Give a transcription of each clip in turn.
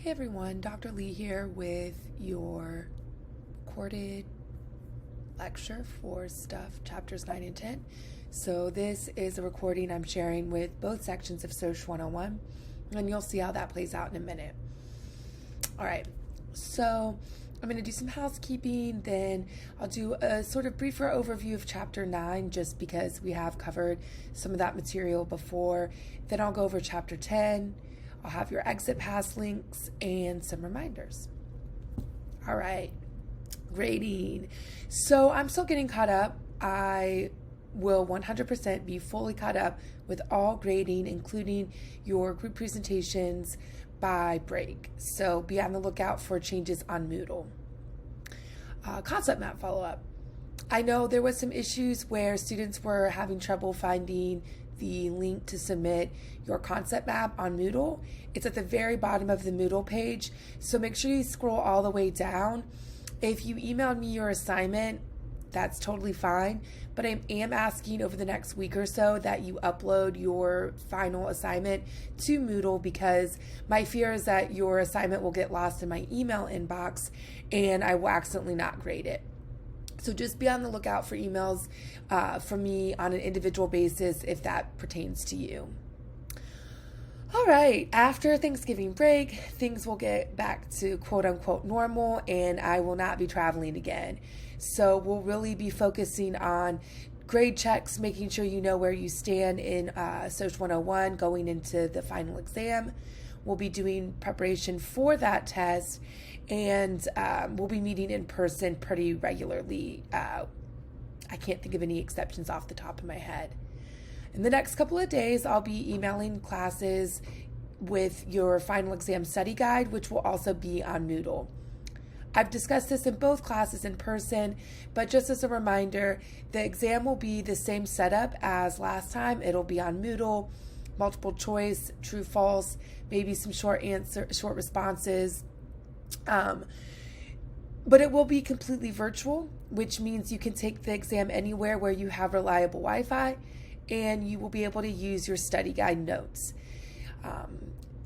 Hey everyone, Dr. Lee here with your recorded lecture for Stuff Chapters 9 and 10. So this is a recording I'm sharing with both sections of SOC 101, and you'll see how that plays out in a minute. All right, so I'm going to do some housekeeping, then I'll do a sort of briefer overview of Chapter 9 just because we have covered some of that material before. Then I'll go over Chapter 10. I'll have your exit pass links and some reminders. All right, grading. So I'm still getting caught up. I will 100% be fully caught up with all grading, including your group presentations by break. So be on the lookout for changes on Moodle. Concept map follow-up. I know there was some issues where students were having trouble finding the link to submit your concept map on Moodle. It's at the very bottom of the Moodle page, so make sure you scroll all the way down. If you emailed me your assignment, that's totally fine, but I am asking over the next week or so that you upload your final assignment to Moodle because my fear is that your assignment will get lost in my email inbox and I will accidentally not grade it. So just be on the lookout for emails from me on an individual basis if that pertains to you. All right, after Thanksgiving break, things will get back to quote unquote normal and I will not be traveling again. So we'll really be focusing on grade checks, making sure you know where you stand in SOC 101 going into the final exam. We'll be doing preparation for that test, and we'll be meeting in person pretty regularly. I can't think of any exceptions off the top of my head. In the next couple of days, I'll be emailing classes with your final exam study guide, which will also be on Moodle. I've discussed this in both classes in person, but just as a reminder, the exam will be the same setup as last time. It'll be on Moodle, multiple choice, true, false, maybe some short responses. But it will be completely virtual, which means you can take the exam anywhere where you have reliable Wi-Fi, and you will be able to use your study guide notes.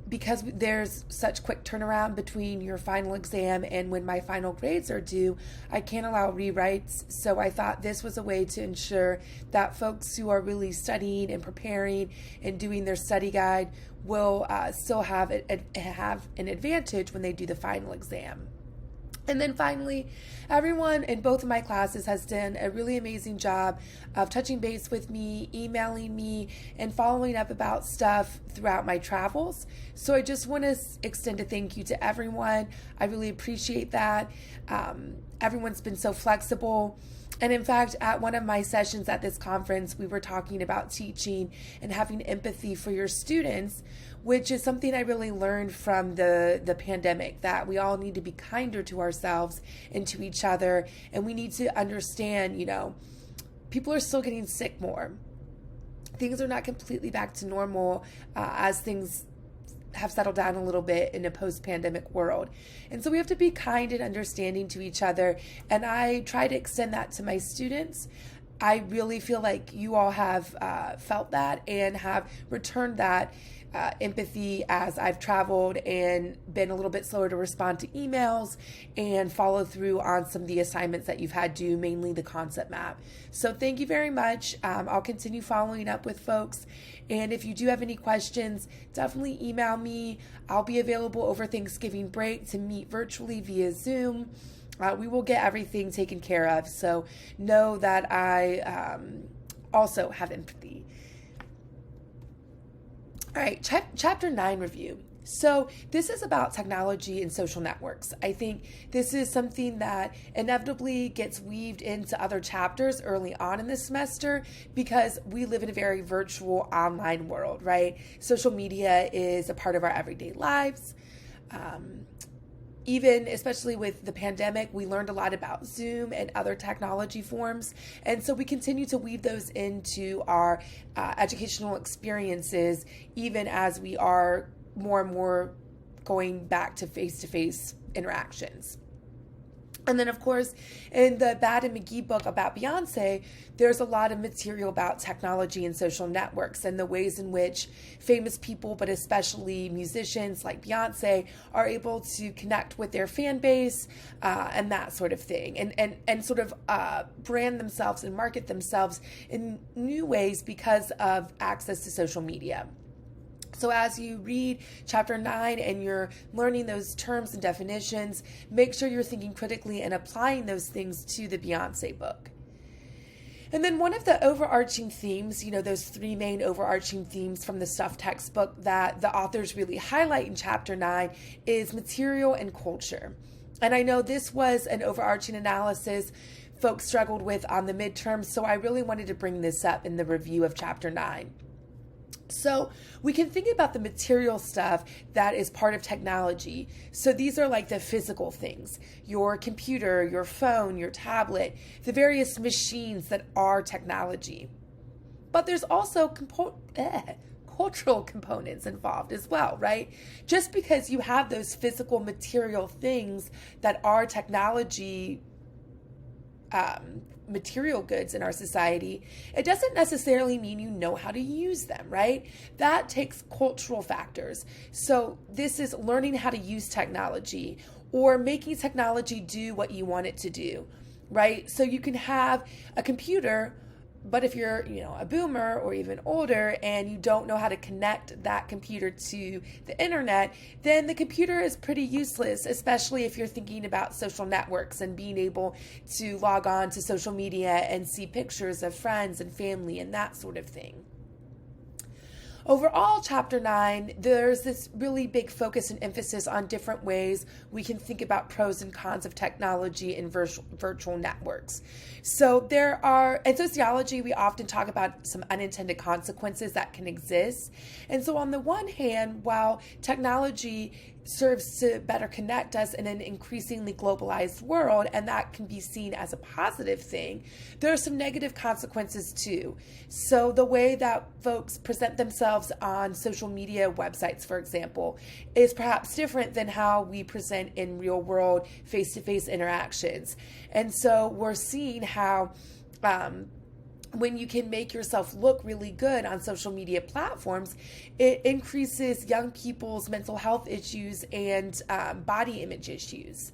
Because there's such quick turnaround between your final exam and when my final grades are due, I can't allow rewrites. So I thought this was a way to ensure that folks who are really studying and preparing and doing their study guide will still have an advantage when they do the final exam. And then finally, everyone in both of my classes has done a really amazing job of touching base with me, emailing me, and following up about stuff throughout my travels. So I just want to extend a thank you to everyone. I really appreciate that. Everyone's been so flexible. And in fact, at one of my sessions at this conference, we were talking about teaching and having empathy for your students, which is something I really learned from the pandemic, that we all need to be kinder to ourselves and to each other. And we need to understand, people are still getting sick more. Things are not completely back to normal as things have settled down a little bit in a post-pandemic world. And so we have to be kind and understanding to each other. And I try to extend that to my students. I really feel like you all have felt that and have returned that empathy as I've traveled and been a little bit slower to respond to emails and follow through on some of the assignments that you've had due, mainly the concept map. So thank you very much. I'll continue following up with folks. And if you do have any questions, definitely email me. I'll be available over Thanksgiving break to meet virtually via Zoom. We will get everything taken care of. So know that I also have empathy. All right, Chapter 9 review. So this is about technology and social networks. I think this is something that inevitably gets weaved into other chapters early on in the semester because we live in a very virtual online world, right? Social media is a part of our everyday lives. Even especially with the pandemic, we learned a lot about Zoom and other technology forms. And so we continue to weave those into our educational experiences, even as we are more and more going back to face-to-face interactions. And then, of course, in the Bad and McGee book about Beyonce, there's a lot of material about technology and social networks and the ways in which famous people, but especially musicians like Beyonce, are able to connect with their fan base and that sort of thing, and sort of brand themselves and market themselves in new ways because of access to social media. So as you read chapter 9 and you're learning those terms and definitions, make sure you're thinking critically and applying those things to the Beyonce book. And then one of the overarching themes, those three main overarching themes from the Stuff textbook that the authors really highlight in chapter 9 is material and culture. And I know this was an overarching analysis folks struggled with on the midterms, so I really wanted to bring this up in the review of chapter 9. So we can think about the material stuff that is part of technology. So these are like the physical things, your computer, your phone, your tablet, the various machines that are technology. But there's also cultural components involved as well, right? Just because you have those physical material things that are technology material goods in our society, it doesn't necessarily mean you know how to use them, right? That takes cultural factors. So this is learning how to use technology or making technology do what you want it to do, right? So you can have a computer, but if you're, a boomer or even older and you don't know how to connect that computer to the internet, then the computer is pretty useless, especially if you're thinking about social networks and being able to log on to social media and see pictures of friends and family and that sort of thing. Overall, chapter 9, there's this really big focus and emphasis on different ways we can think about pros and cons of technology and virtual networks. So in sociology, we often talk about some unintended consequences that can exist. And so on the one hand, while technology serves to better connect us in an increasingly globalized world, and that can be seen as a positive thing, there are some negative consequences too. So the way that folks present themselves on social media websites, for example, is perhaps different than how we present in real world face-to-face interactions. And so we're seeing how when you can make yourself look really good on social media platforms, it increases young people's mental health issues and body image issues.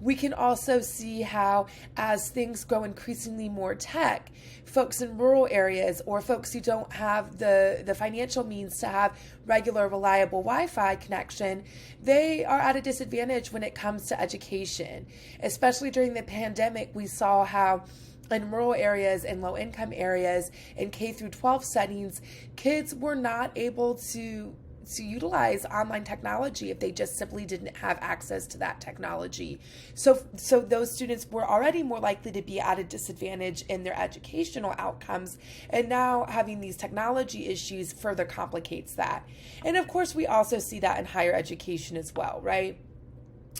We can also see how, as things grow increasingly more tech, folks in rural areas or folks who don't have the financial means to have regular, reliable Wi-Fi connection, they are at a disadvantage when it comes to education. Especially during the pandemic, we saw how in rural areas and low-income areas in K through 12 settings, kids were not able to utilize online technology if they just simply didn't have access to that technology. So those students were already more likely to be at a disadvantage in their educational outcomes, and now having these technology issues further complicates that. And of course, we also see that in higher education as well, right?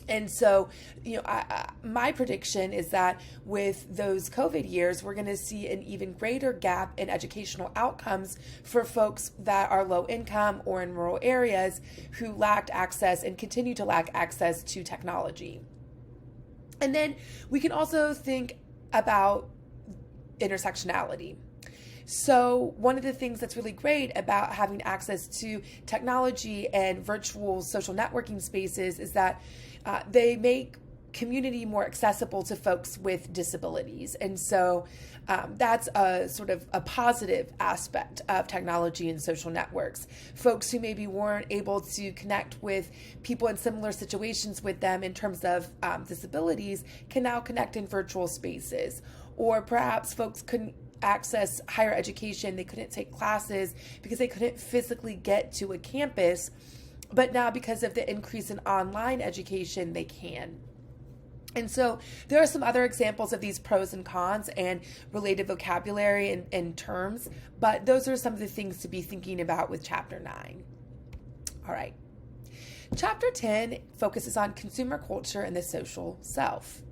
And so, my prediction is that with those COVID years, we're going to see an even greater gap in educational outcomes for folks that are low income or in rural areas who lacked access and continue to lack access to technology. And then we can also think about intersectionality. So one of the things that's really great about having access to technology and virtual social networking spaces is that they make community more accessible to folks with disabilities. And so that's a sort of a positive aspect of technology and social networks. Folks who maybe weren't able to connect with people in similar situations with them in terms of disabilities can now connect in virtual spaces. Or perhaps folks couldn't access higher education, they couldn't take classes because they couldn't physically get to a campus, but now because of the increase in online education, they can. And so there are some other examples of these pros and cons and related vocabulary and terms, but those are some of the things to be thinking about with Chapter 9. All right. Chapter 10 focuses on consumer culture and the social self.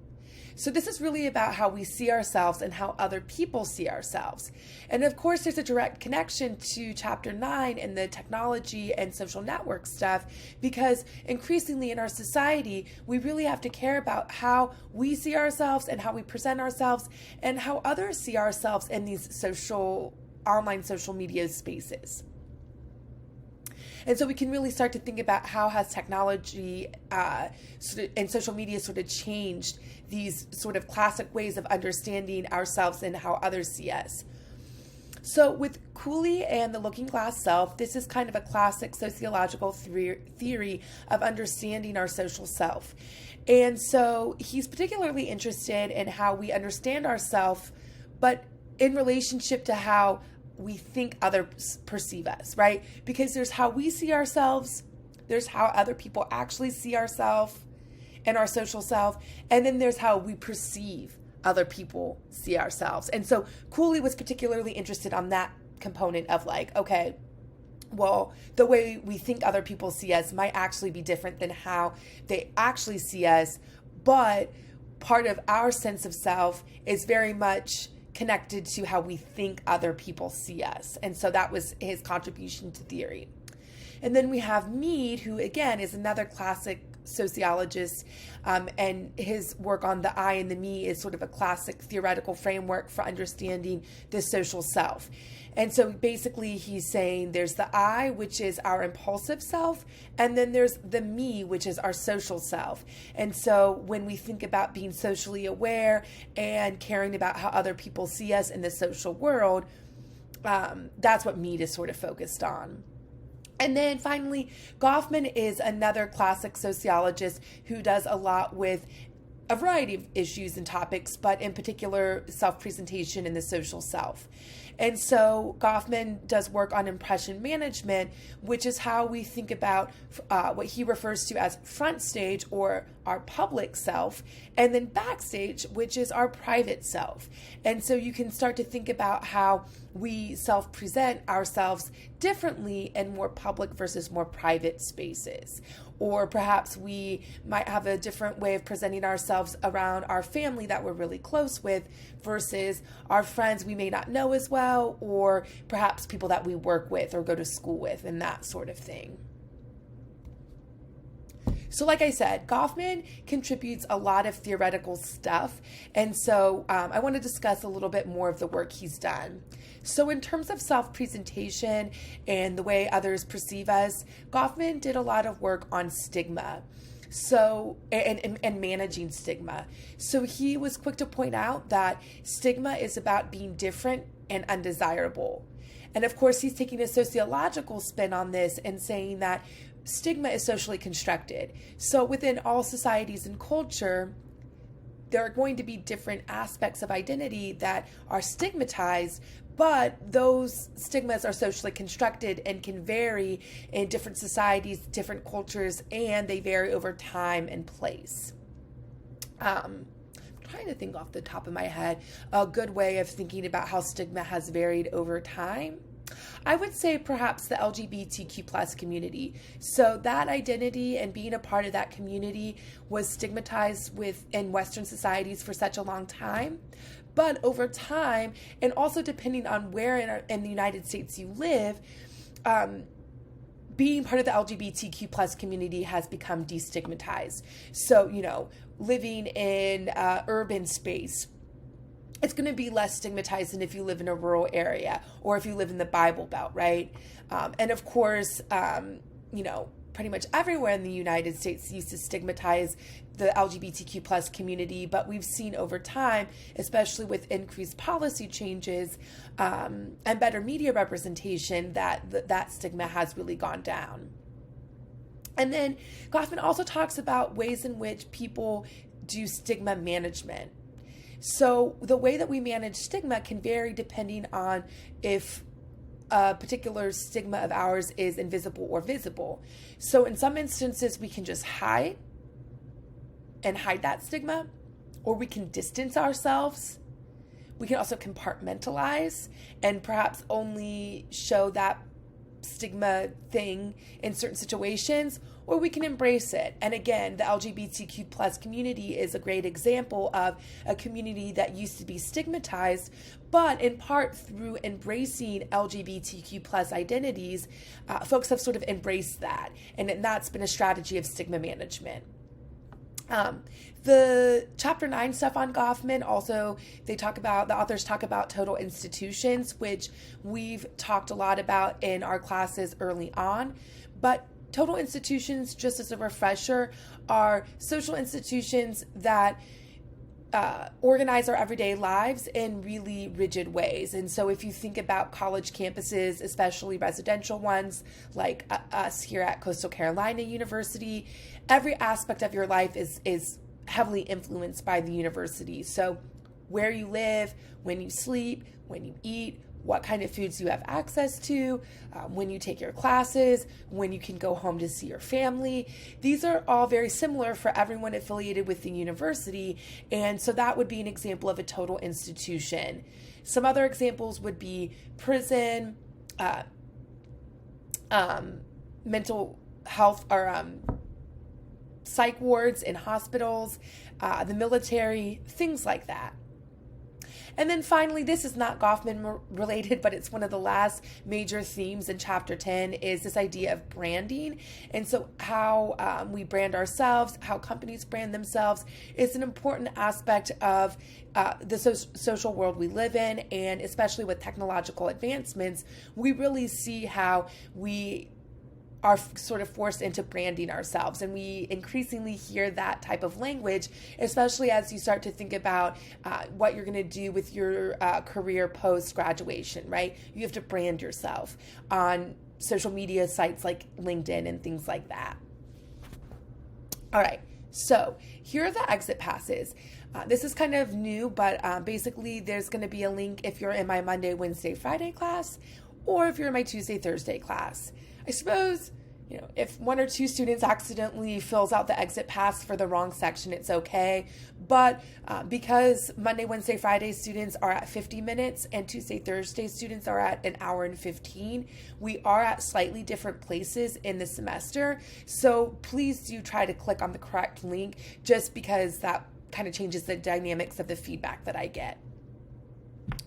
So this is really about how we see ourselves and how other people see ourselves. And of course, there's a direct connection to chapter 9 and the technology and social network stuff, because increasingly in our society, we really have to care about how we see ourselves and how we present ourselves and how others see ourselves in these online social media spaces. And so we can really start to think about how has technology and social media sort of changed these sort of classic ways of understanding ourselves and how others see us. So with Cooley and the looking glass self, this is kind of a classic sociological theory of understanding our social self. And so he's particularly interested in how we understand ourselves, but in relationship to how we think others perceive us, right? Because there's how we see ourselves, there's how other people actually see ourselves and our social self, and then there's how we perceive other people see ourselves. And so Cooley was particularly interested on that component of like, okay, well, the way we think other people see us might actually be different than how they actually see us, but part of our sense of self is very much connected to how we think other people see us. And so that was his contribution to theory. And then we have Mead, who again is another classic sociologist, and his work on the I and the me is sort of a classic theoretical framework for understanding the social self. And so basically he's saying there's the I, which is our impulsive self, and then there's the me, which is our social self. And so when we think about being socially aware and caring about how other people see us in the social world, that's what Mead is sort of focused on. And then finally, Goffman is another classic sociologist who does a lot with a variety of issues and topics, but in particular, self-presentation and the social self. And so Goffman does work on impression management, which is how we think about what he refers to as front stage, or our public self, and then backstage, which is our private self. And so you can start to think about how we self-present ourselves differently in more public versus more private spaces. Or perhaps we might have a different way of presenting ourselves around our family that we're really close with versus our friends we may not know as well, or perhaps people that we work with or go to school with, and that sort of thing. So like I said, Goffman contributes a lot of theoretical stuff, and so I want to discuss a little bit more of the work he's done. So in terms of self-presentation and the way others perceive us, Goffman did a lot of work on stigma. So, and managing stigma. So he was quick to point out that stigma is about being different and undesirable. And of course, he's taking a sociological spin on this and saying that stigma is socially constructed. So within all societies and culture, there are going to be different aspects of identity that are stigmatized, but those stigmas are socially constructed and can vary in different societies, different cultures, and they vary over time and place. I'm trying to think off the top of my head a good way of thinking about how stigma has varied over time. I would say perhaps the LGBTQ plus community. So that identity and being a part of that community was stigmatized in Western societies for such a long time. But over time, and also depending on where in the United States you live, being part of the LGBTQ plus community has become destigmatized. So, living in urban space, it's going to be less stigmatized than if you live in a rural area or if you live in the Bible Belt, right? And of course, pretty much everywhere in the United States used to stigmatize the LGBTQ plus community, but we've seen over time, especially with increased policy changes and better media representation, that stigma has really gone down. And then Goffman also talks about ways in which people do stigma management. So the way that we manage stigma can vary depending on if a particular stigma of ours is invisible or visible. So in some instances, we can just hide that stigma, or we can distance ourselves. We can also compartmentalize and perhaps only show that stigma thing in certain situations, or we can embrace it. And again, the LGBTQ plus community is a great example of a community that used to be stigmatized, but in part through embracing LGBTQ plus identities, folks have sort of embraced that. And that's been a strategy of stigma management. The chapter 9 stuff on Goffman, also the authors talk about total institutions, which we've talked a lot about in our classes early on. But total institutions, just as a refresher, are social institutions that organize our everyday lives in really rigid ways. And so if you think about college campuses, especially residential ones like us here at Coastal Carolina University, every aspect of your life is heavily influenced by the university. So where you live, when you sleep, when you eat, what kind of foods you have access to, when you take your classes, when you can go home to see your family. These are all very similar for everyone affiliated with the university, and so that would be an example of a total institution. Some other examples would be prison, mental health or psych wards in hospitals, the military, things like that. And then finally, this is not Goffman related, but it's one of the last major themes in chapter 10 is this idea of branding. And so how we brand ourselves, how companies brand themselves is an important aspect of the social world we live in. And especially with technological advancements, we really see how we are sort of forced into branding ourselves. And we increasingly hear that type of language, especially as you start to think about what you're going to do with your career post-graduation, right? You have to brand yourself on social media sites like LinkedIn and things like that. All right, so here are the exit passes. This is kind of new, but basically there's going to be a link if you're in my Monday, Wednesday, Friday class, or if you're in my Tuesday, Thursday class. I suppose, if one or two students accidentally fills out the exit pass for the wrong section, it's okay. But because Monday, Wednesday, Friday students are at 50 minutes and Tuesday, Thursday students are at an hour and 15, we are at slightly different places in the semester. So please do try to click on the correct link, just because that kind of changes the dynamics of the feedback that I get.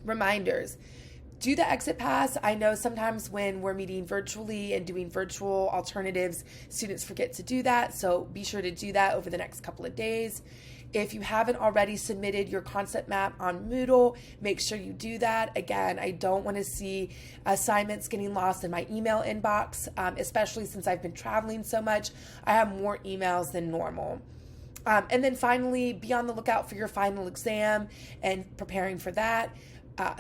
Reminders. Do the exit pass. I know sometimes when we're meeting virtually and doing virtual alternatives, students forget to do that. So be sure to do that over the next couple of days. If you haven't already submitted your concept map on Moodle, make sure you do that. Again, I don't want to see assignments getting lost in my email inbox, especially since I've been traveling so much. I have more emails than normal. And then finally, be on the lookout for your final exam and preparing for that.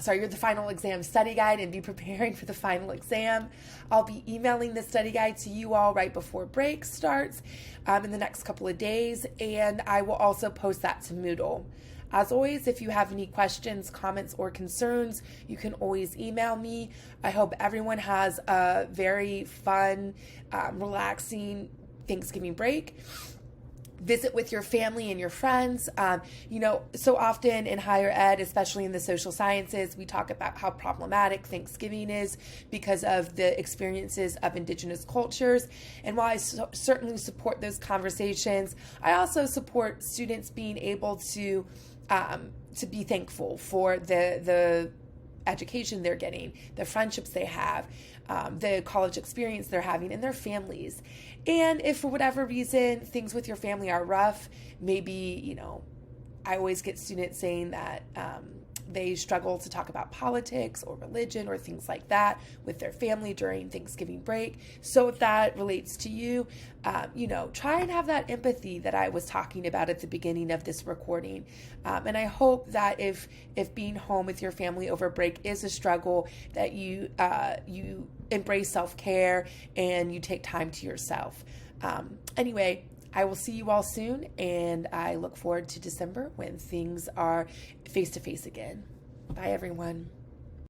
You're the final exam study guide and be preparing for the final exam. I'll be emailing the study guide to you all right before break starts in the next couple of days, and I will also post that to Moodle. As always, if you have any questions, comments, or concerns, you can always email me. I hope everyone has a very fun, relaxing Thanksgiving break. Visit with your family and your friends. So often in higher ed, especially in the social sciences, we talk about how problematic Thanksgiving is because of the experiences of indigenous cultures. And while I certainly support those conversations, I also support students being able to be thankful for the education they're getting, the friendships they have, the college experience they're having, and their families. And if for whatever reason things with your family are rough, maybe, I always get students saying that they struggle to talk about politics or religion or things like that with their family during Thanksgiving break. So if that relates to you, try and have that empathy that I was talking about at the beginning of this recording. And I hope that if being home with your family over break is a struggle, that you embrace self-care and you take time to yourself. Anyway, I will see you all soon, and I look forward to December when things are face-to-face again. Bye, everyone.